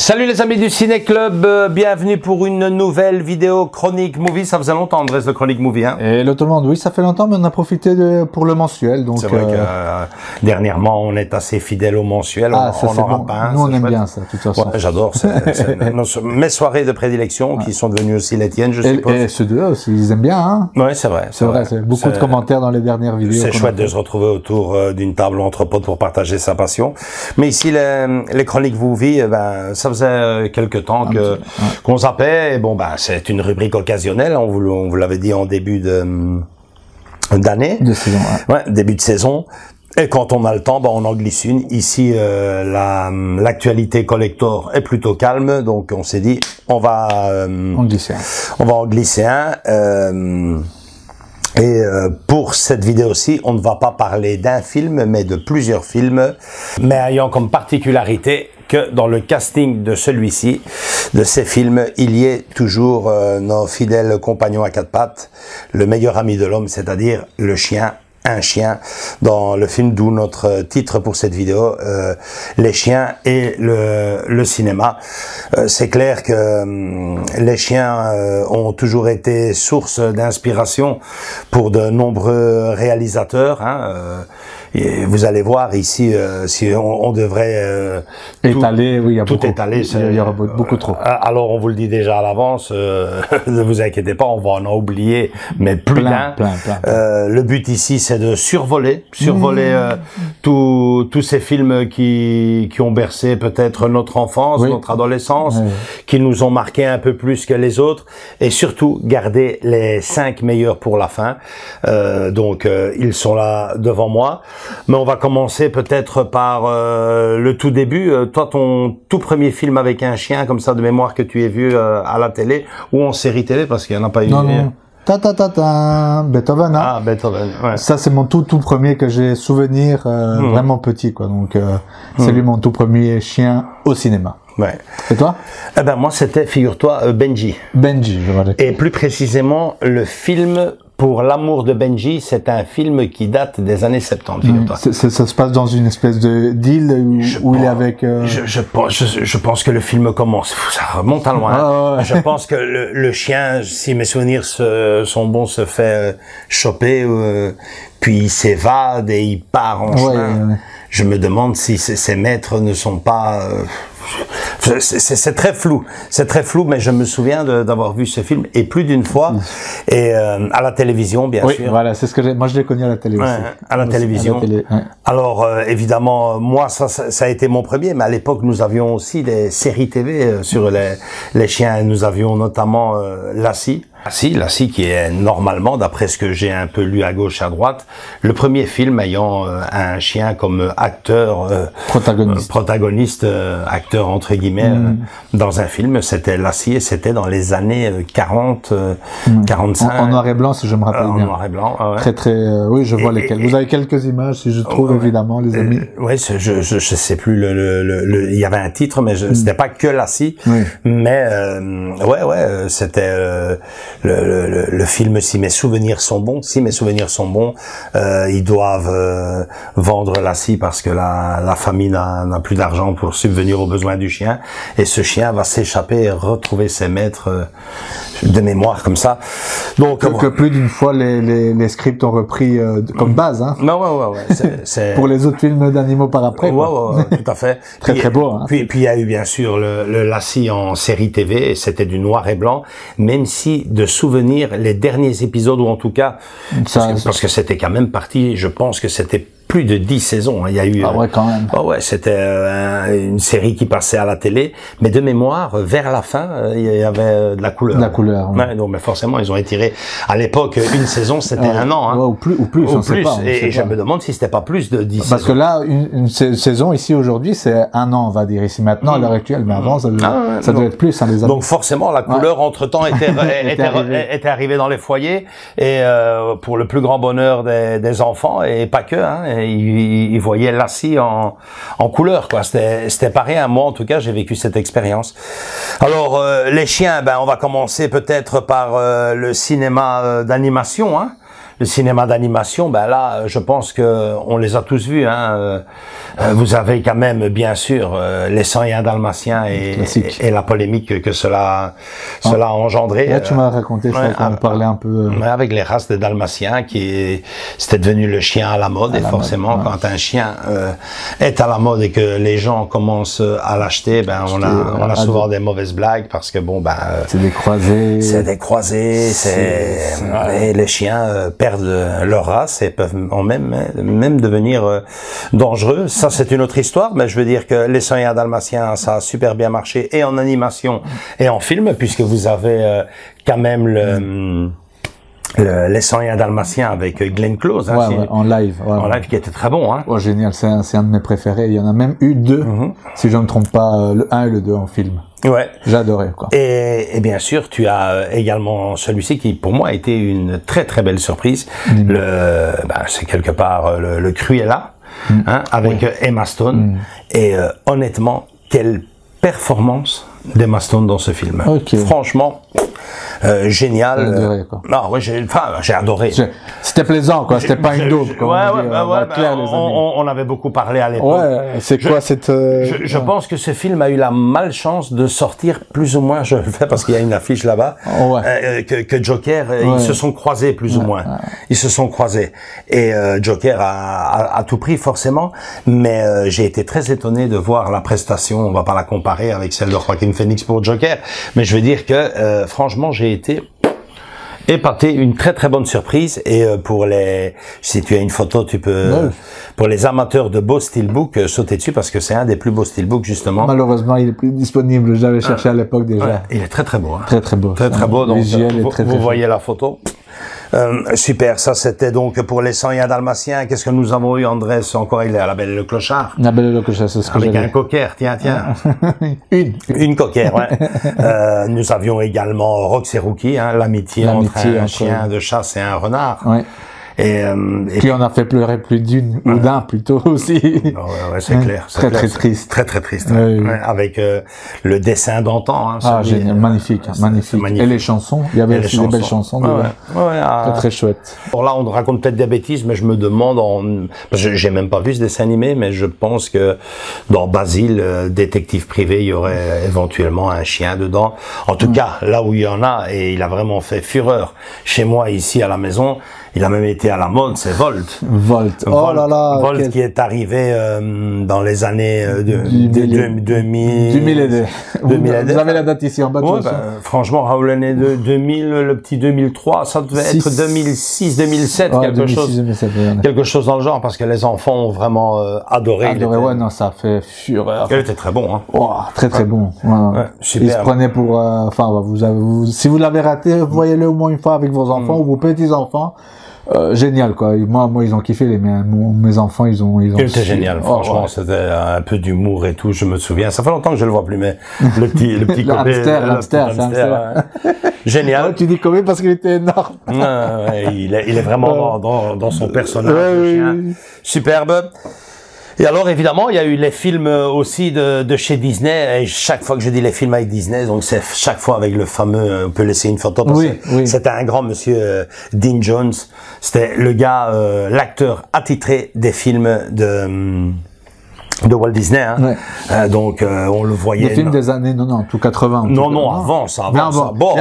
Salut les amis du Ciné Club, bienvenue pour une nouvelle vidéo Chronique Movie. Ça faisait longtemps, Andrés, le Chronique Movie, hein? Et le tout le monde, oui, ça fait longtemps, mais on a profité pour le mensuel. Donc c'est vrai que dernièrement, on est assez fidèle au mensuel. Ah, ça c'est bon. Pas, nous, on aime bien ça, de toute façon. Ouais, j'adore. Mes soirées de prédilection qui sont devenues aussi les tiennes, je suppose. Et ceux deux aussi, ils aiment bien, hein? Oui, c'est vrai. C'est vrai, c'est beaucoup de commentaires dans les dernières vidéos. C'est chouette de se retrouver autour d'une table entre potes pour partager sa passion. Mais ici, les Chroniques Movie, ben, ça faisait quelques temps qu'on zappait. Et bon, ben, c'est une rubrique occasionnelle. On vous l'avait dit en début d'année. De saison, ouais, début de saison. Et quand on a le temps, ben, on en glisse une. Ici, l'actualité collector est plutôt calme. Donc, on s'est dit, on va en glisser un. Pour cette vidéo-ci, on ne va pas parler d'un film, mais de plusieurs films, mais ayant comme particularité que dans le casting de celui-ci, de ces films, il y ait toujours nos fidèles compagnons à quatre pattes, le meilleur ami de l'homme, c'est-à-dire le chien. Un chien dans le film, d'où notre titre pour cette vidéo, les chiens et le cinéma. C'est clair que les chiens ont toujours été source d'inspiration pour de nombreux réalisateurs, hein. Et vous allez voir ici, si on devrait étaler, oui, il y a tout beaucoup, étaler, il y aura beaucoup trop. Alors on vous le dit déjà à l'avance, ne vous inquiétez pas, on va en oublier, mais plus d'un. Le but ici, c'est de survoler tous ces films qui ont bercé peut-être notre enfance, notre adolescence, qui nous ont marqué un peu plus que les autres, et surtout garder les 5 meilleurs pour la fin. Donc ils sont là devant moi. Mais on va commencer peut-être par le tout début. Toi, ton tout premier film avec un chien, comme ça de mémoire, que tu aies vu à la télé ou en série télé, parce qu'il n'y en a pas eu. Non. Beethoven, hein. Ah, Beethoven, ouais. Ça, c'est mon tout premier que j'ai souvenir vraiment petit, quoi. Donc, c'est lui mon tout premier chien au cinéma. Ouais. Et toi? Eh ben, moi, c'était, figure-toi, Benji. Benji, je vois. Et plus précisément, le film Pour l'amour de Benji, c'est un film qui date des années 70, figure-toi. Ça se passe dans une espèce de d'île où il est avec... Je pense que le film commence, ça remonte à loin. Ah, ouais. Je pense que le chien, si mes souvenirs sont bons, se fait choper, puis il s'évade et il part en chemin. Ouais. Je me demande si ses maîtres ne sont pas... c'est très flou, mais je me souviens d'avoir vu ce film, et plus d'une fois, et à la télévision, bien sûr. Voilà, c'est ce que moi je l'ai connu à la télé aussi. À la télévision. Alors évidemment, moi ça a été mon premier, mais à l'époque nous avions aussi des séries TV sur les chiens. Nous avions notamment Lassie. Lassie qui est normalement, d'après ce que j'ai un peu lu à gauche à droite, le premier film ayant un chien comme acteur protagoniste, acteur entre guillemets dans un film. C'était Lassie, et c'était dans les années 40, 45. En noir et blanc, si je me rappelle bien. En noir et blanc, ouais. Très, oui, je vois lesquels. Vous avez quelques images, si je trouve, évidemment, les amis. Oui, je sais plus il y avait un titre, mais c'était pas que Lassie. Mais, c'était, le film, si mes souvenirs sont bons, ils doivent vendre Lassie parce que la famille n'a plus d'argent pour subvenir aux besoins du chien, et ce chien va s'échapper et retrouver ses maîtres de mémoire comme ça. Donc que plus d'une fois les scripts ont repris comme base, hein. Non, ouais. C'est pour les autres films d'animaux par après. Ouais, tout à fait. Très beau. Hein. Puis il y a eu bien sûr le Lassie en série TV, et c'était du noir et blanc, même si de souvenir les derniers épisodes, ou en tout cas parce que c'était quand même parti, je pense que c'était plus de 10 saisons. Il y a eu. Ah ouais, quand même. C'était une série qui passait à la télé, mais de mémoire, vers la fin, il y avait de la couleur. De la couleur. Ouais, non, mais forcément, ils ont étiré. À l'époque, une saison, c'était un an. Hein. Ouais, ou plus. On sait pas, et je me demande si c'était pas plus de 10 Parce que là, une saison ici aujourd'hui, c'est un an, on va dire ici maintenant à l'heure actuelle, mais avant, ça doit être plus. Hein, les donc forcément, la couleur entre-temps était arrivée dans les foyers, et pour le plus grand bonheur des enfants, et pas que. Hein, il voyait Lassie en couleur, quoi. C'était pas rien. Moi, en tout cas, j'ai vécu cette expérience. Alors, les chiens, on va commencer peut-être par le cinéma d'animation, hein. le cinéma d'animation, ben là, je pense que on les a tous vus. Hein. Vous avez quand même, bien sûr, les 101 Dalmatiens et la polémique que cela a engendré. Là, tu m'as raconté, je crois qu'on parlait un peu. Avec les races des Dalmatiens, c'était devenu le chien à la mode, et forcément, quand un chien est à la mode et que les gens commencent à l'acheter, ben on a souvent des mauvaises blagues parce que bon, ben c'est des croisés. C'est des croisés, et les chiens perdent leur race et peuvent même devenir dangereux. Ça, c'est une autre histoire, mais je veux dire que les 101 Dalmatiens, ça a super bien marché, et en animation et en film, puisque vous avez quand même les 101 Dalmatiens avec Glenn Close, hein, en live. En live, qui était très bon, hein. Oh, génial, c'est un de mes préférés. Il y en a même eu deux, si je ne me trompe pas, le 1 et le 2 en film. Ouais. J'adorais, quoi. Et bien sûr, tu as également celui-ci qui, pour moi, a été une très très belle surprise. C'est quelque part le Cruella, hein, avec Emma Stone. Et honnêtement, quelle performance d'Emma Stone dans ce film. Franchement, génial. Adoré, quoi. Non, ouais, j'ai adoré. C'était plaisant, quoi. C'était pas une daube. On avait beaucoup parlé à l'époque. Ouais, c'est quoi cette... Je pense que ce film a eu la malchance de sortir plus ou moins, je le fais parce qu'il y a une affiche là-bas, que Joker, ils se sont croisés plus ou moins. Ils se sont croisés. Et Joker a tout pris, forcément, mais j'ai été très étonné de voir la prestation. On va pas la comparer avec celle de Joaquin Phoenix pour Joker, mais je veux dire que franchement, j'ai été épaté, une très très bonne surprise. Et si tu as une photo, tu peux, pour les amateurs de beaux steelbook, sauter dessus parce que c'est un des plus beaux steelbooks, justement. Malheureusement, il est plus disponible. J'avais cherché à l'époque déjà. Ouais, il est très très beau. Hein. Très très beau. Très très beau. Donc, vous voyez très la photo. Super, ça c'était donc pour les 101 Dalmatiens. Qu'est-ce que nous avons eu, Andrés? Encore, il est à La Belle et le Clochard. La Belle et le Clochard, c'est ce que avec un cocker, tiens. Une cocker, ouais. Nous avions également Rox et Rookie, hein, l'amitié entre un chien de chasse et un renard. Ouais. Et puis on a fait pleurer plus d'une ou d'un plutôt aussi. Ouais, c'est clair. Très triste. Très très triste. Ouais. Avec le dessin d'antan. Hein, génial, magnifique. Et les chansons, il y avait aussi des belles chansons. Très très chouette. Alors là, on raconte peut-être des bêtises, mais je me demande, parce que j'ai même pas vu ce dessin animé, mais je pense que dans Basile, détective privé, il y aurait éventuellement un chien dedans. En tout cas, là où il y en a, et il a vraiment fait fureur chez moi ici à la maison. Il a même été à la mode, c'est Volt. Oh là là. Volt qui est arrivé dans les années 2000. Vous avez la date ici en bas. Franchement, Raoul est né de 2000, le petit 2003, ça devait être 2006, 2007, quelque chose dans le genre, parce que les enfants ont vraiment adoré. Non, ça a fait fureur. Il était très bon, hein. Très très bon. Super. Il se prenait pour, si vous l'avez raté, voyez-le au moins une fois avec vos enfants ou vos petits enfants. Génial, quoi. Moi, ils ont kiffé, mes enfants, ils ont. C'était génial, franchement. C'était un peu d'humour et tout, je me souviens. Ça fait longtemps que je le vois plus, mais le petit hamster. Génial. Tu dis combien parce qu'il était énorme. Il est vraiment dans son personnage, le chien. Superbe. Et alors, évidemment, il y a eu les films aussi de chez Disney. Et chaque fois que je dis les films avec Disney, donc c'est chaque fois avec le fameux, on peut laisser une photo. C'était un grand monsieur, Dean Jones. C'était le gars, l'acteur attitré des films de Walt Disney, hein. Donc on le voyait. Des films des années 90 ou 80. Non, avant ça. Bon,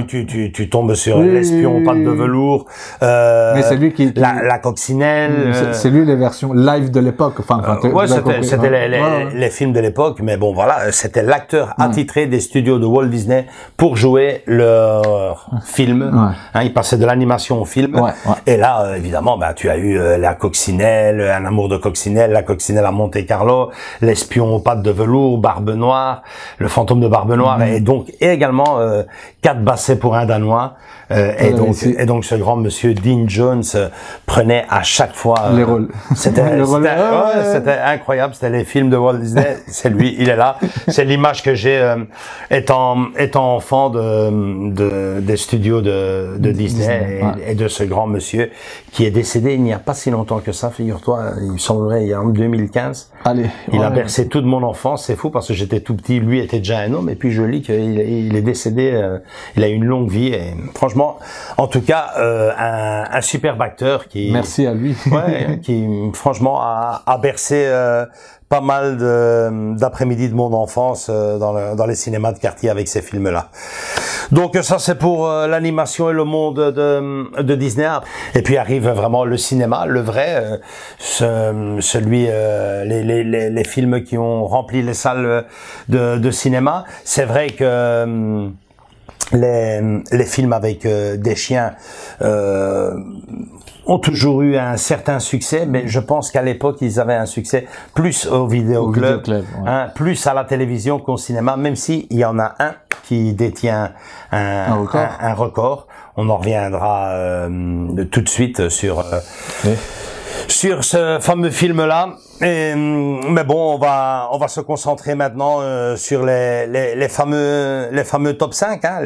tu tombes sur l'espion patte de velours. Mais c'est lui qui la coccinelle. C'est lui les versions live de l'époque. C'était les films de l'époque, mais bon voilà, c'était l'acteur attitré des studios de Walt Disney pour jouer leur film. Hein, il passait de l'animation au film. Et là, évidemment, tu as eu la coccinelle, Un amour de coccinelle, la coccinelle à Monte Carlo, l'espion aux pattes de velours, Barbe Noire, le fantôme de Barbe Noire, et également 4 bassets pour un Danois. Et donc ce grand monsieur Dean Jones prenait à chaque fois les rôles. C'était incroyable. C'était les films de Walt Disney. C'est lui, il est là. C'est l'image que j'ai étant enfant des studios de Disney et de ce grand monsieur qui est décédé il n'y a pas si longtemps que ça. Figure-toi, il me semblerait il y a en 2015. 95. Allez. Il a bercé toute mon enfance, c'est fou parce que j'étais tout petit, lui était déjà un homme et puis je lis qu'il est décédé, il a eu une longue vie et franchement, en tout cas, un superbe acteur qui... Merci à lui. Ouais, qui franchement a bercé pas mal d'après-midi de mon enfance dans les cinémas de quartier avec ces films-là. Donc ça c'est pour l'animation et le monde de Disney. Et puis arrive vraiment le cinéma, le vrai, celui les films qui ont rempli les salles de cinéma. C'est vrai que les films avec des chiens ont toujours eu un certain succès, mais je pense qu'à l'époque, ils avaient un succès plus au vidéoclub, ouais. Hein, plus à la télévision qu'au cinéma, même s'il y en a un qui détient un record. On en reviendra tout de suite sur ce fameux film-là. Mais bon, on va se concentrer maintenant sur les fameux top 5, hein,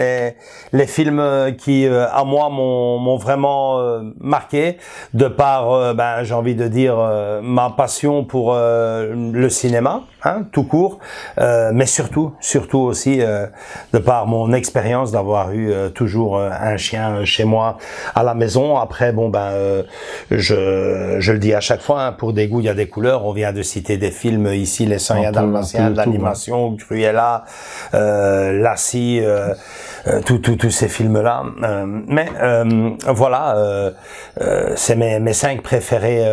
les films qui à moi m'ont vraiment marqué de par j'ai envie de dire ma passion pour le cinéma, hein, tout court, mais surtout aussi de par mon expérience d'avoir eu toujours un chien chez moi à la maison. Après je le dis à chaque fois, hein, pour des goûts il y a des couleurs. On vient de citer des films ici, Les 101 Dalmatiens, l'animation, Cruella, Lassie, tous ces films-là. Mais voilà, c'est mes 5 préférés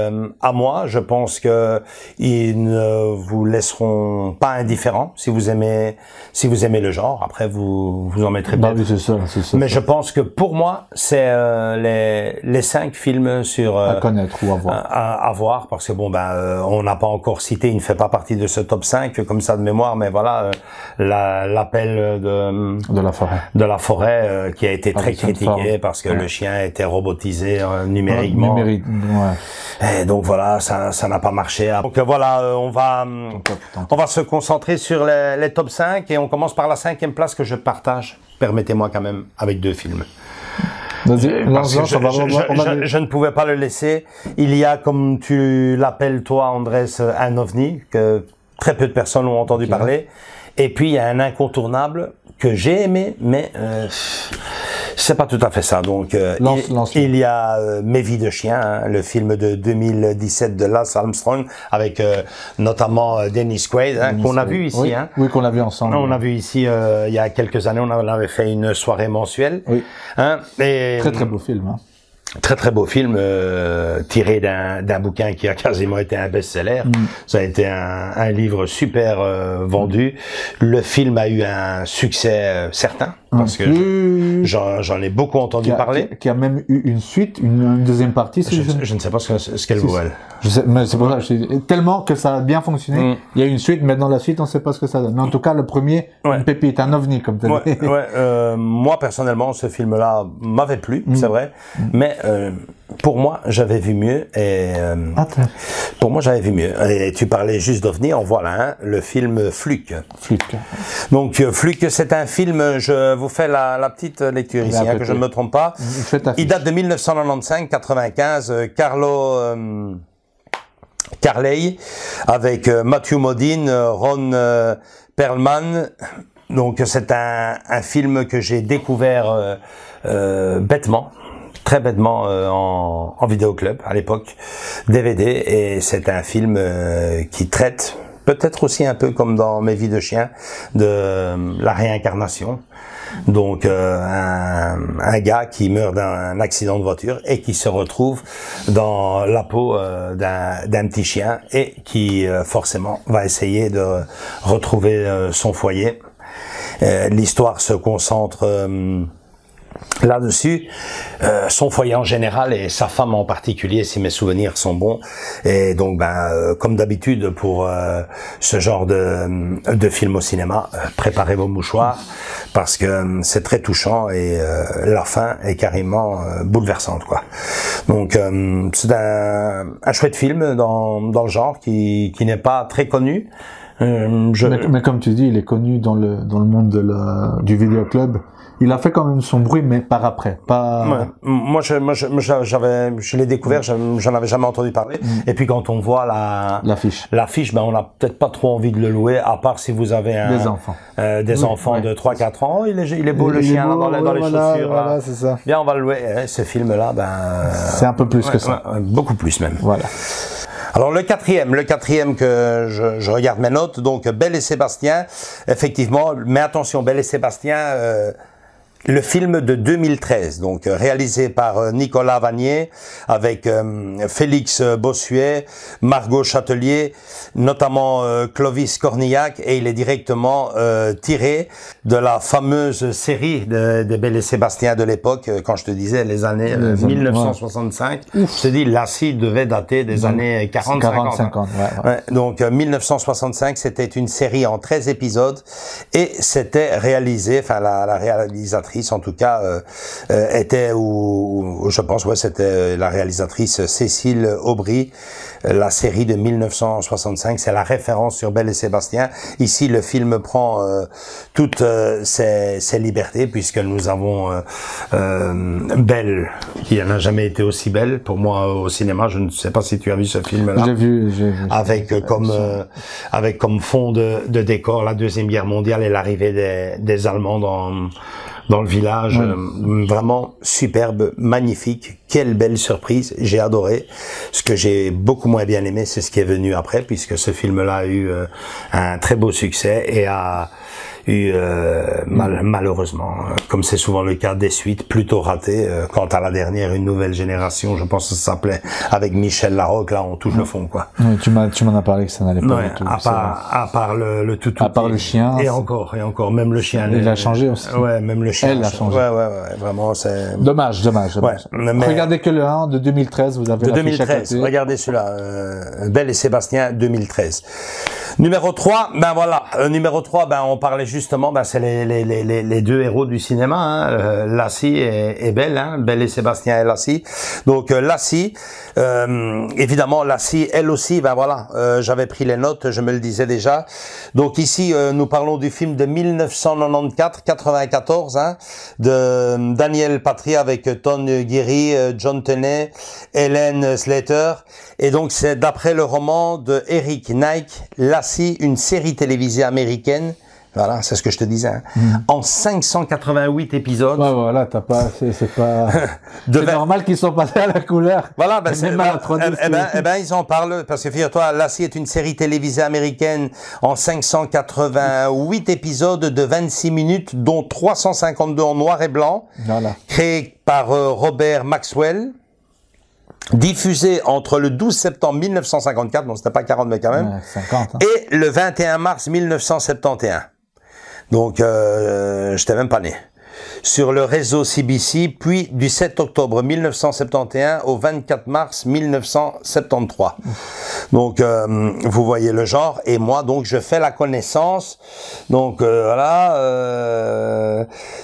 à moi. Je pense que ils ne vous laisseront pas indifférents si vous aimez le genre. Après, vous en mettrez pas. Oui, c'est ça. Mais je pense que pour moi, c'est les 5 films sur à connaître ou à voir. À voir, parce que on n'a pas encore cité, il ne fait pas partie de ce top 5 comme ça de mémoire, mais voilà, l'appel de la forêt qui a été très critiqué parce que le chien était robotisé numériquement. Ouais. Et donc voilà, ça n'a pas marché. Donc voilà, on va se concentrer sur les top 5 et on commence par la 5e place que je partage, permettez-moi quand même, avec 2 films. Je ne pouvais pas le laisser. Il y a, comme tu l'appelles toi, Andrés, un ovni que très peu de personnes ont entendu parler. Et puis il y a un incontournable que j'ai aimé, mais c'est pas tout à fait ça. Donc il y a Mes vies de chien, hein, le film de 2017 de Lance Armstrong avec notamment Dennis Quaid, hein, qu'on a vu ici. Oui, hein. Oui, qu'on a vu ensemble. On a vu ici il y a quelques années, on avait fait une soirée mensuelle. Oui. Hein, et très beau film. Hein. Très beau film tiré d'un bouquin qui a quasiment été un best-seller. Ça a été un livre super vendu. Le film a eu un succès certain parce que j'en ai beaucoup entendu parler. Qui a même eu une suite, une deuxième partie. Je ne sais pas ce qu'elle vaut, elle. Je sais, mais c'est pour ça. Tellement que ça a bien fonctionné. Il y a une suite, mais dans la suite, on ne sait pas ce que ça donne. Mais en tout cas, le premier, une pépite, un ovni, comme tu as dit. Moi, personnellement, ce film-là m'avait plu, c'est vrai. Mais pour moi, j'avais vu mieux. Et pour moi, j'avais vu mieux. Et tu parlais juste d'ovni, en voilà un, le film Fluke. Donc Fluke, c'est un film. Je vous fais la petite lecture ici, que je ne me trompe pas. Il date de 1995-95. Carley avec Matthew Modine, Ron Perlman. Donc c'est un film que j'ai découvert bêtement. Très bêtement en vidéoclub à l'époque, DVD, et c'est un film qui traite, peut-être aussi un peu comme dans Mes vies de chien, de la réincarnation. Donc un gars qui meurt d'un accident de voiture et qui se retrouve dans la peau d'un petit chien et qui forcément va essayer de retrouver son foyer. L'histoire se concentre là-dessus, son foyer en général et sa femme en particulier, si mes souvenirs sont bons. Et donc, comme d'habitude pour ce genre de film au cinéma, préparez vos mouchoirs parce que c'est très touchant et la fin est carrément bouleversante, quoi. Donc, c'est un chouette film dans le genre qui n'est pas très connu. Mais comme tu dis, il est connu dans le monde du vidéoclub. Il a fait quand même son bruit, mais par après, pas. Ouais. Moi, je l'ai découvert, j'en avais jamais entendu parler. Et puis quand on voit l'affiche, ben on n'a peut-être pas trop envie de le louer, à part si vous avez des enfants de 3-4 ans. Il est beau le chien dans les chaussures. Voilà, c'est ça. Bien, on va le louer. Ce film-là, c'est un peu plus que ça. Beaucoup plus même. Voilà. Alors le quatrième que je regarde mes notes, donc Belle et Sébastien, effectivement, mais attention, Belle et Sébastien, le film de 2013, donc réalisé par Nicolas Vanier, avec Félix Bossuet, Margot Châtelier, notamment Clovis Cornillac, et il est directement tiré de la fameuse série de Belle et Sébastien de l'époque, quand je te disais les années 1965. Ouais. Je te dis, Lassie devait dater des années 40-50. Ouais. Donc 1965, c'était une série en 13 épisodes, et c'était réalisé, enfin la réalisatrice en tout cas était, ou je pense, c'était la réalisatrice Cécile Aubry. La série de 1965, c'est la référence sur Belle et Sébastien. Ici, le film prend toutes ses libertés, puisque nous avons Belle, qui n'a jamais été aussi belle pour moi au cinéma. Je ne sais pas si tu as vu ce film-là. J'ai vu. Avec comme fond de décor la Deuxième Guerre mondiale et l'arrivée des Allemands dans le village. Vraiment superbe, magnifique. Quelle belle surprise, j'ai adoré. Ce que j'ai beaucoup moins bien aimé, c'est ce qui est venu après, puisque ce film-là a eu un très beau succès et a eu malheureusement, comme c'est souvent le cas, des suites plutôt ratées. Quant à la dernière, Une nouvelle génération, je pense que ça s'appelait, avec Michel Larocque, là on touche le fond, quoi. Oui, tu m'en as parlé que ça n'allait pas du tout. À part le toutou. À part le chien. Et encore, même le chien. Il a changé aussi. Ouais, même le chien. Elle a changé. Ouais, vraiment, c'est... Dommage. Ouais, mais... Regardez que le 1 de 2013, vous avez de 2013, regardez celui-là, Belle et Sébastien, 2013. Numéro 3, numéro 3, on parlait justement, c'est les deux héros du cinéma, hein, Lassie et Belle, hein, Belle et Sébastien et Lassie. Donc Lassie, évidemment Lassie, elle aussi, j'avais pris les notes, je me le disais déjà. Donc ici, nous parlons du film de 1994, hein, de Daniel Patry avec Ton Guéry, John Tenet, Hélène Slater. Et donc c'est d'après le roman de Eric Knight, Lassie, une série télévisée américaine. Voilà, c'est ce que je te disais. Hein. En 588 épisodes. Ouais, voilà, c'est pas. C'est normal qu'ils sont passés à la couleur. Voilà, ils en parlent parce que figure-toi, Lassie est une série télévisée américaine en 588 épisodes de 26 minutes, dont 352 en noir et blanc, créée par Robert Maxwell. Diffusé entre le 12 septembre 1954, donc c'était pas 40 mais quand même, 50, hein. Et le 21 mars 1971. Donc, j'étais même pas né. Sur le réseau CBC, puis du 7 octobre 1971 au 24 mars 1973. Donc, vous voyez le genre, et moi, donc, je fais la connaissance. Donc,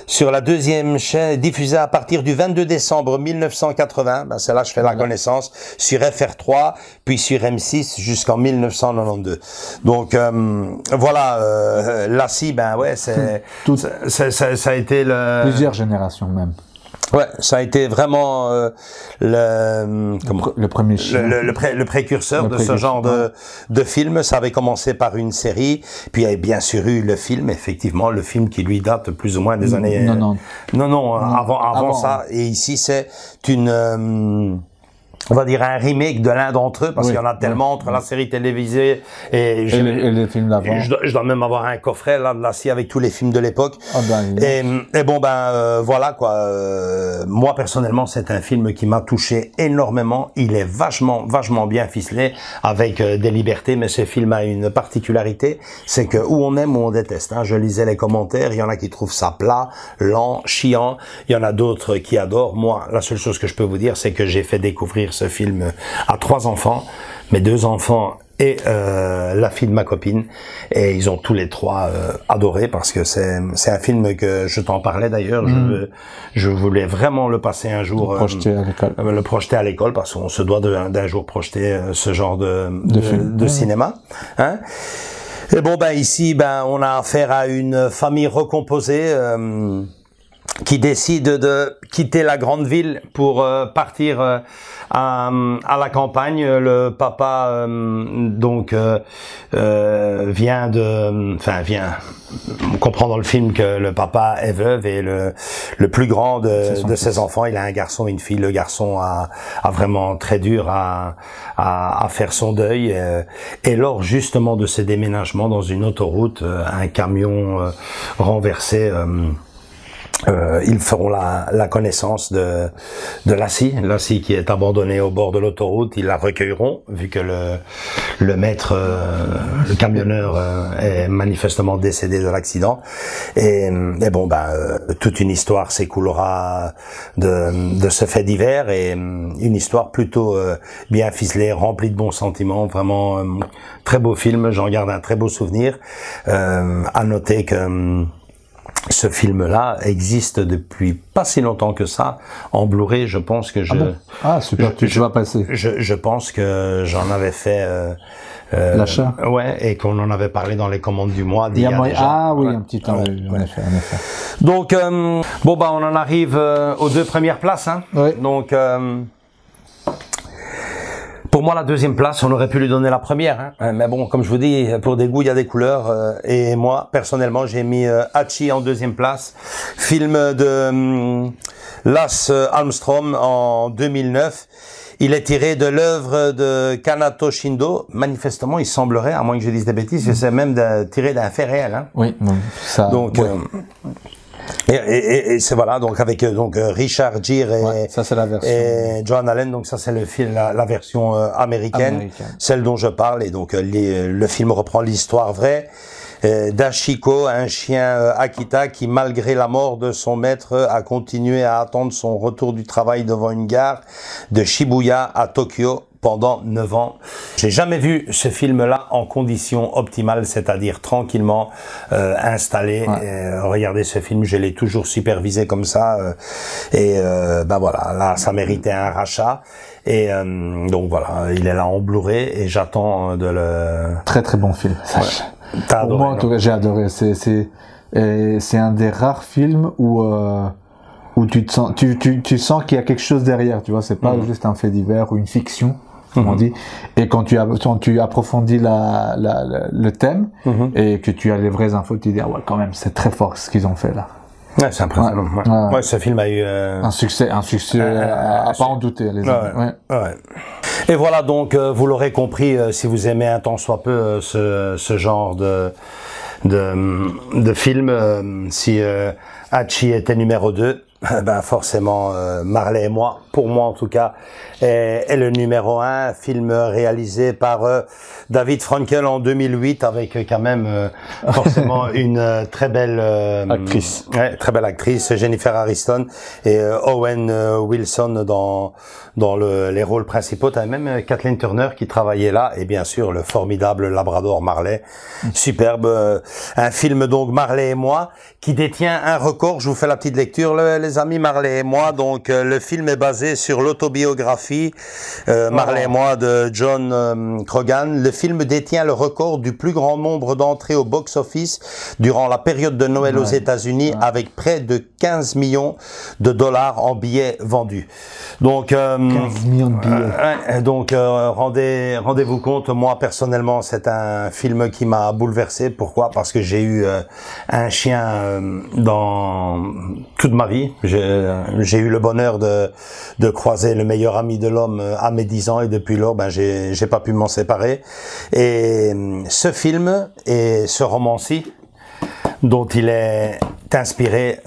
sur la deuxième chaîne, diffusée à partir du 22 décembre 1980, c'est là que je fais la connaissance, sur FR3, puis sur M6 jusqu'en 1992. Donc, Lassie, ça a été plusieurs générations même. Ouais, ça a été vraiment le premier chien. le précurseur de ce genre de film. Ça avait commencé par une série, puis il y a bien sûr eu le film, effectivement, le film qui lui date plus ou moins des années... Non, avant ça. Et ici, c'est une... on va dire un remake de l'un d'entre eux, parce qu'il y en a tellement entre la série télévisée et les films d'avant. Je dois même avoir un coffret là de Lassie avec tous les films de l'époque. Et bon voilà quoi. Moi personnellement, c'est un film qui m'a touché énormément. Il est vachement bien ficelé, avec des libertés, mais ce film a une particularité, c'est que où on aime ou on déteste. Hein. Je lisais les commentaires, il y en a qui trouvent ça plat, lent, chiant. Il y en a d'autres qui adorent. Moi, la seule chose que je peux vous dire, c'est que j'ai fait découvrir ce film à 3 enfants, mes 2 enfants et la fille de ma copine, et ils ont tous les 3 adoré, parce que c'est un film que je t'en parlais d'ailleurs. Je voulais vraiment le passer un jour, le projeter à l'école, parce qu'on se doit d'un jour projeter ce genre de cinéma, hein. Et bon, ben ici, ben on a affaire à une famille recomposée qui décide de quitter la grande ville pour partir à la campagne. Le papa vient, on comprend dans le film que le papa est veuve et le plus grand de ses enfants, il a un garçon et une fille. Le garçon a vraiment très dur à faire son deuil. Et lors justement de ce déménagement dans une autoroute, un camion renversé. Ils feront la connaissance de Lassie qui est abandonnée au bord de l'autoroute. Ils la recueilleront vu que le maître, le camionneur est manifestement décédé de l'accident. Et bon, toute une histoire s'écoulera de ce fait divers et une histoire plutôt bien ficelée, remplie de bons sentiments. Vraiment très beau film. J'en garde un très beau souvenir. À noter que ce film-là existe depuis pas si longtemps que ça en Blu-ray. Je pense que super, tu vas passer. Je pense que j'en avais fait l'achat. Ouais, et qu'on en avait parlé dans les commandes du mois. Oui, un petit temps. En effet. Donc on en arrive aux deux premières places. Hein. Oui. Donc pour moi, la deuxième place, on aurait pu lui donner la première. Hein. Mais bon, comme je vous dis, pour des goûts, il y a des couleurs. Et moi, personnellement, j'ai mis Hachi en deuxième place. Film de Lasse Hallström en 2009. Il est tiré de l'œuvre de Kanato Shindo. Manifestement, il semblerait, à moins que je dise des bêtises, que c'est même tiré d'un fait réel. Hein. Oui, ça. Donc, et c'est voilà, donc avec Richard Gere ça c'est la version. Et Joan Allen, donc ça c'est le film, la version américaine, celle dont je parle. Et donc le film reprend l'histoire vraie d'Ashiko, un chien Akita qui, malgré la mort de son maître, a continué à attendre son retour du travail devant une gare de Shibuya à Tokyo pendant 9 ans. J'ai jamais vu ce film-là en conditions optimales, c'est-à-dire tranquillement installé. Ouais. Regardez ce film, je l'ai toujours supervisé comme ça. Voilà, là, ça méritait un rachat. Et donc voilà, il est là en Blu-ray et j'attends de le... Très très bon film. Ouais. T'as adoré, moi, en tout cas, j'ai adoré. C'est un des rares films où tu sens qu'il y a quelque chose derrière, tu vois, c'est pas juste un fait divers ou une fiction, comme on dit. Et quand tu approfondis le thème et que tu as les vraies infos, tu te dis ouais, quand même, c'est très fort ce qu'ils ont fait là. Ouais, c'est impressionnant. Ouais, ce film a eu un succès à pas en douter, les amis. Ouais. Et voilà, donc vous l'aurez compris, si vous aimez un tant soit peu ce genre de film, si Hachi était numéro 2, ben forcément Marley et moi, pour moi en tout cas, est le numéro 1, film réalisé par David Frankel en 2008 avec quand même forcément une très belle actrice. Ouais, très belle actrice, Jennifer Aniston et Owen Wilson dans les rôles principaux. T'as même Kathleen Turner qui travaillait là et bien sûr le formidable Labrador Marley. Superbe, un film donc Marley et moi qui détient un record. Je vous fais la petite lecture les amis, Marley et moi. Donc le film est basé sur l'autobiographie Marley et moi de John Croghan. Le film détient le record du plus grand nombre d'entrées au box-office durant la période de Noël aux États-Unis avec près de 15 millions de dollars en billets vendus. Donc 15 millions de billets. Donc rendez-vous compte, moi personnellement c'est un film qui m'a bouleversé. Pourquoi? Parce que j'ai eu un chien dans toute ma vie. J'ai eu le bonheur de croiser le meilleur ami de l'homme à mes 10 ans et depuis lors ben j'ai pas pu m'en séparer. Et ce film et ce roman-ci dont il est inspiré,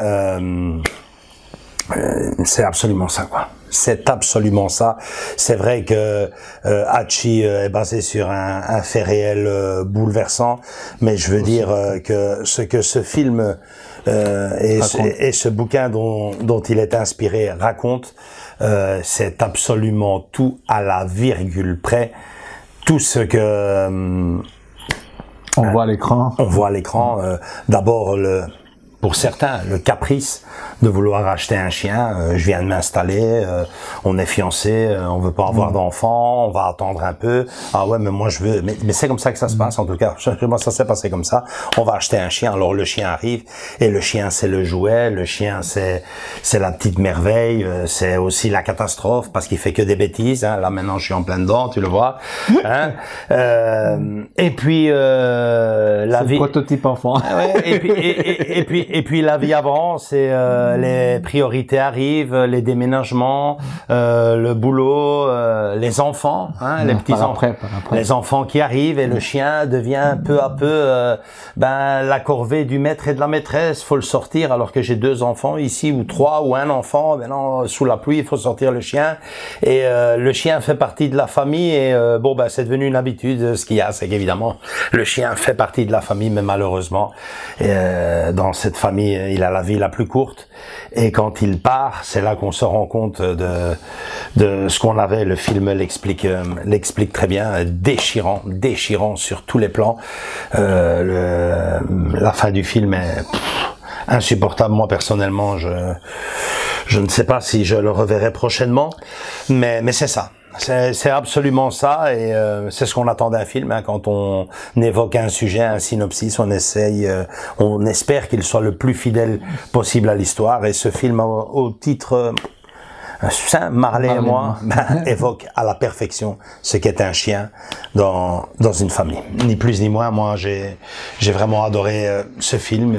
c'est absolument ça quoi. C'est absolument ça. C'est vrai que Hachi est basé sur un fait réel bouleversant, mais je veux dire que ce film et ce bouquin dont il est inspiré raconte, c'est absolument tout à la virgule près. Tout ce que on voit à l'écran. On voit à l'écran. D'abord pour certains, le caprice de vouloir acheter un chien. Je viens de m'installer, on est fiancés, on veut pas avoir d'enfant, on va attendre un peu. Ah ouais, mais moi je veux. Mais c'est comme ça que ça se passe en tout cas. Moi ça s'est passé comme ça. On va acheter un chien. Alors le chien arrive et le chien c'est le jouet, le chien c'est la petite merveille, c'est aussi la catastrophe parce qu'il fait que des bêtises. Hein. Là maintenant je suis en plein dedans, tu le vois. Hein. Et puis la vie. Prototype enfant. Ouais, et puis la vie avance et les priorités arrivent, les déménagements, le boulot, les enfants, hein, les petits enfants, les enfants qui arrivent et le chien devient peu à peu la corvée du maître et de la maîtresse. Faut le sortir alors que j'ai 2 enfants ici ou 3 ou un enfant. Maintenant sous la pluie il faut sortir le chien et le chien fait partie de la famille et c'est devenu une habitude. Ce qu'il y a c'est qu'évidemment le chien fait partie de la famille mais malheureusement dans cette famille il a la vie la plus courte et quand il part c'est là qu'on se rend compte de ce qu'on avait. Le film l'explique très bien, déchirant sur tous les plans. La fin du film est insupportable. Moi personnellement je ne sais pas si je le reverrai prochainement mais c'est ça. C'est absolument ça et c'est ce qu'on attend d'un film. Hein, quand on évoque un sujet, un synopsis, on espère qu'il soit le plus fidèle possible à l'histoire. Et ce film, au titre Marley et moi, évoque à la perfection ce qu'est un chien dans une famille. Ni plus ni moins. Moi, j'ai vraiment adoré ce film.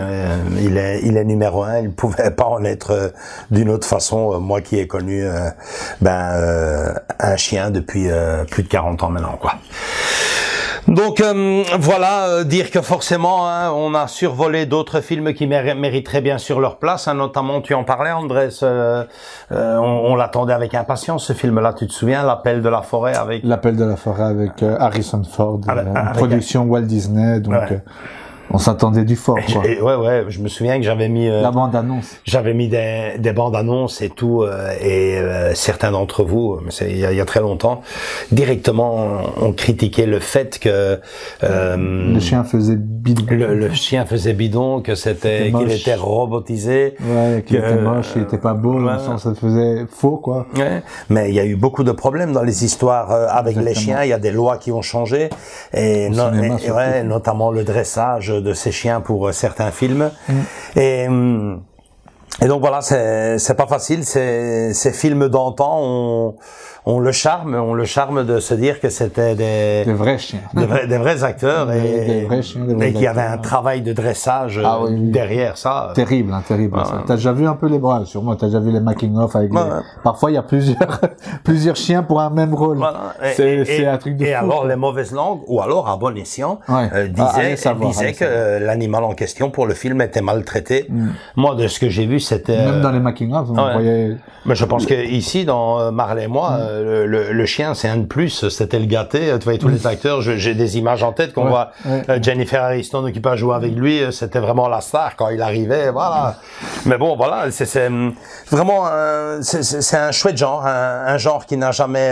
Il est numéro 1. Il pouvait pas en être d'une autre façon. Moi qui ai connu un chien depuis plus de 40 ans maintenant, quoi. Donc voilà, dire que forcément on a survolé d'autres films qui mériteraient bien sûr leur place, hein, notamment tu en parlais Andrés, on l'attendait avec impatience ce film-là, tu te souviens, L'appel de la forêt avec Harrison Ford, production Walt Disney, donc on s'attendait du fort, quoi. Ouais, je me souviens que j'avais mis la bande-annonce. J'avais mis des bandes-annonces et tout, certains d'entre vous, il y a très longtemps, directement ont critiqué le fait que le chien faisait bidon. Le chien faisait bidon, que qu'il était robotisé, qu'il était moche, il était pas beau, dans le sens ça faisait faux, quoi. Ouais. Mais il y a eu beaucoup de problèmes dans les histoires avec les chiens. Il y a des lois qui ont changé et notamment le dressage de ces chiens pour certains films. Et donc voilà, c'est pas facile. Ces films d'antan ont le charme de se dire que c'était des vrais chiens, des vrais acteurs et qu'il y avait un travail de dressage derrière ça. Terrible, terrible. T'as déjà vu un peu les bras, sûrement. T'as déjà vu les making of avec parfois il y a plusieurs chiens pour un même rôle. Voilà. C'est un truc de fou. Et alors les mauvaises langues ou alors à bon escient disaient que l'animal en question pour le film était maltraité. Moi de ce que j'ai vu c'était même dans les making of, vous voyez. Mais je pense que ici dans Marley et moi le chien c'est un de plus, c'était le gâté. Tu voyais tous les acteurs, j'ai des images en tête qu'on voit Jennifer Aniston qui peut jouer avec lui, c'était vraiment la star quand il arrivait, voilà. Mais bon voilà, c'est vraiment c'est un chouette genre, un genre qui n'a jamais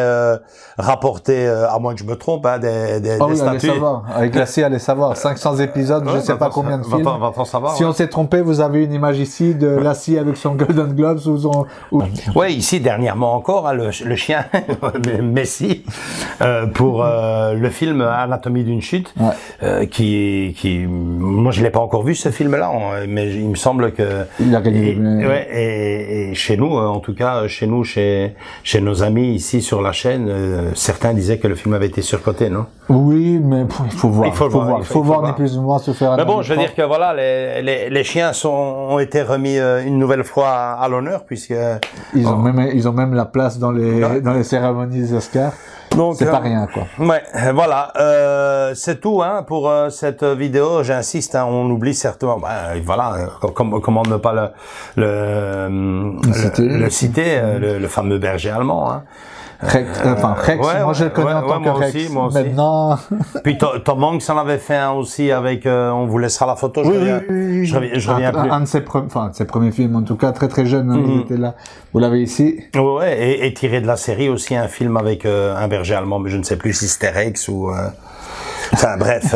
rapporté, à moins que je me trompe, des statuts. Avec la C, allez savoir, 500 épisodes, je sais pas combien de films. Si on s'est trompé, vous avez une image ici de Lassie avec son Golden Globes Ouais, ici dernièrement encore, hein, le chien Messi pour le film Anatomie d'une chute, qui moi je l'ai pas encore vu ce film-là, mais il me semble que il a gagné. Et chez nous, en tout cas, chez nos amis ici sur la chaîne, certains disaient que le film avait été surcoté, non? Oui, mais il faut voir. Il faut voir ni plus ou moins se faire. Mais bon, je veux dire que voilà, les chiens ont été remis une nouvelle fois à l'honneur puisque ils ont même la place dans les cérémonies des Oscars. Donc c'est pas rien, quoi. Ouais, voilà, c'est tout hein pour cette vidéo. J'insiste, hein, on oublie certainement. Voilà, comment ne pas le citer, le fameux berger allemand. Hein. Rex, moi je le connais en tant que Rex. Moi aussi. Maintenant. Puis Tom Hanks en avait fait un aussi avec. On vous laissera la photo. Je reviens plus. Un de ses premiers films, en tout cas très très jeune, il était là. Vous l'avez ici. Ouais, et tiré de la série aussi un film avec un berger allemand, mais je ne sais plus si c'était Rex ou. Enfin bref,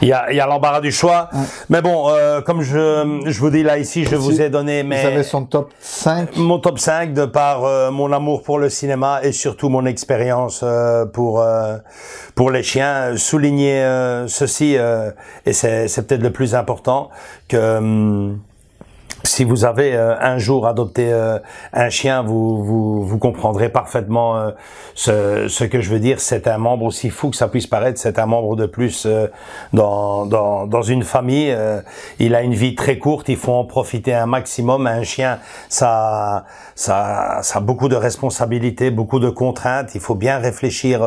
il y a l'embarras du choix. Mais bon, comme je vous dis là ici, je vous ai donné Vous avez son top 5. Mon top 5 de par mon amour pour le cinéma et surtout mon expérience pour les chiens. Souligner ceci, et c'est peut-être le plus important, que si vous avez un jour adopté un chien, vous comprendrez parfaitement ce que je veux dire. C'est un membre, aussi fou que ça puisse paraître, c'est un membre de plus dans une famille. Il a une vie très courte, il faut en profiter un maximum. Un chien, ça a beaucoup de responsabilités, beaucoup de contraintes. Il faut bien réfléchir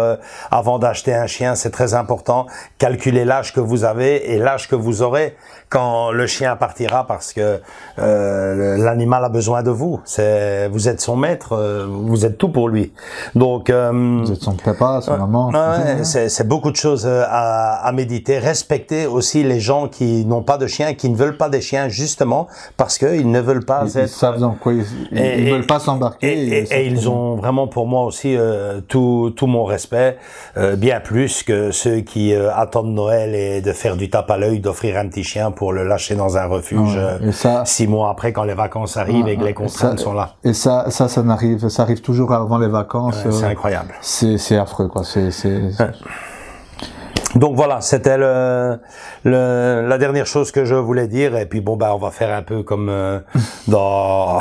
avant d'acheter un chien, c'est très important. Calculer l'âge que vous avez et l'âge que vous aurez quand le chien partira, parce que l'animal a besoin de vous. Vous êtes son maître, vous êtes tout pour lui. Donc vous êtes son papa, son maman. Ouais, c'est beaucoup de choses à méditer. Respecter aussi les gens qui n'ont pas de chien, qui ne veulent pas des chiens, justement parce que ils ne veulent pas Ils savent dans quoi ils veulent pas s'embarquer. Et ils ont vraiment pour moi aussi tout mon respect, bien plus que ceux qui attendent Noël et de faire du tape à l'œil, d'offrir un petit chien pour le lâcher dans un refuge 6 mois après, quand les vacances arrivent et que les contraintes sont là. Et ça arrive toujours avant les vacances. C'est incroyable. C'est affreux, quoi. Donc voilà, c'était la dernière chose que je voulais dire. Et puis bon, on va faire un peu comme dans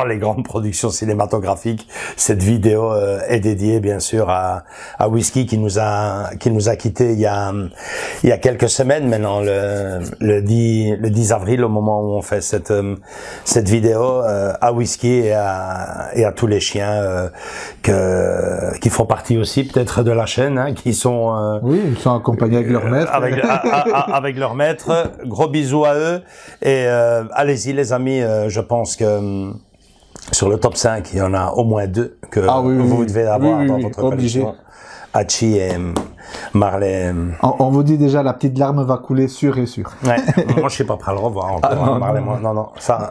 les grandes productions cinématographiques. Cette vidéo est dédiée bien sûr à Whisky qui nous a quitté il y a quelques semaines maintenant, le 10 avril, au moment où on fait cette vidéo, à Whisky et à tous les chiens qui font partie aussi peut-être de la chaîne, qui sont oui, ils sont accompagnés avec leur maître. Avec leur maître. Gros bisous à eux. Et allez-y les amis, je pense que sur le top 5, il y en a au moins 2 que vous devez avoir dans votre collection. Hachi et Marley. On vous dit déjà, la petite larme va couler sûr et sûr. Ouais. Moi, je suis pas prêt à le revoir encore. Marley, moi, non. Enfin,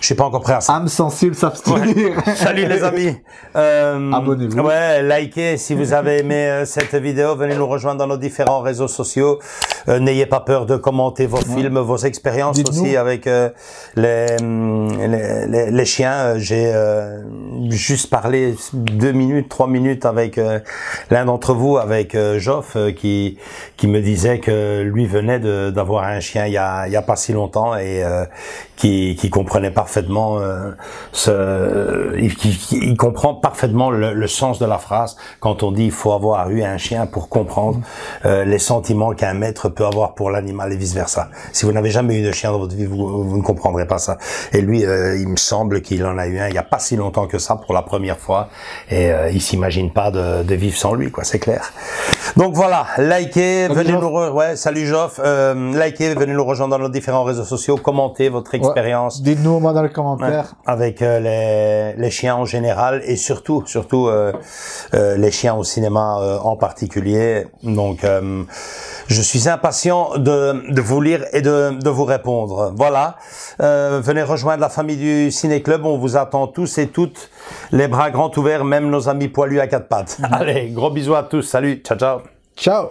je suis pas encore prêt à ça. Âme sensible s'abstenir. Ouais. Salut les amis. Abonnez-vous. Ouais, likez si vous avez aimé cette vidéo. Venez nous rejoindre dans nos différents réseaux sociaux. N'ayez pas peur de commenter vos films, vos expériences aussi avec les chiens. J'ai juste parlé 2 minutes, 3 minutes avec l'un d'entre vous, avec Joff, qui me disait que lui venait d'avoir un chien il y a pas si longtemps et qui comprenait parfaitement il comprend parfaitement le sens de la phrase quand on dit il faut avoir eu un chien pour comprendre les sentiments qu'un maître peut avoir pour l'animal et vice versa. Si vous n'avez jamais eu de chien dans votre vie, vous ne comprendrez pas ça. Et lui, il me semble qu'il en a eu un il y a pas si longtemps que ça pour la première fois et il s'imagine pas de vivre sans lui, quoi, c'est clair. Donc voilà, likez, venez nous salut Joff, likez, venez nous rejoindre dans nos différents réseaux sociaux, commentez votre expérience. Dites-nous au moins dans les commentaires. Avec les chiens en général et surtout les chiens au cinéma en particulier. Donc je suis impatient de vous lire et de vous répondre. Voilà, venez rejoindre la famille du Ciné Club, on vous attend tous et toutes, les bras grands ouverts, même nos amis poilus à 4 pattes. Allez, gros bisous à tous, salut, ciao ciao. Ciao.